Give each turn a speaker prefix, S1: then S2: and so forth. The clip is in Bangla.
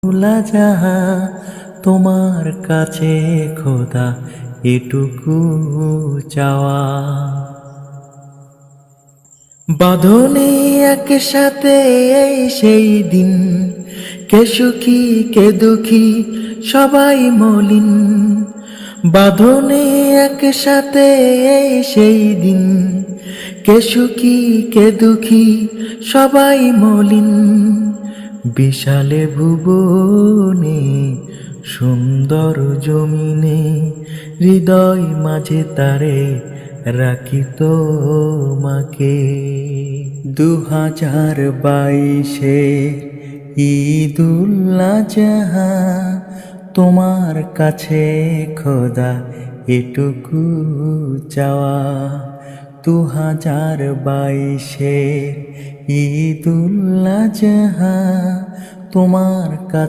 S1: ভোলা যাহা তোমার কাছে খোদা এটুকু চাওয়া। বাঁধনে একসাথে এই সেই দিন, কে সুখী কে দুঃখী সবাই মলিন। বাঁধনে একসাথে এই সেই দিন, কে সুখী কে দুঃখী সবাই মলিন। বিশালে ভুবনে সুন্দর জমিনে, হৃদয় মাঝে তারে রাখি তোমাকে। 2022 ঈদুল আজহা তোমার কাছে খোদা এটুকু চাওয়া। 2022 ঈদুল আজহা তোমার কাছে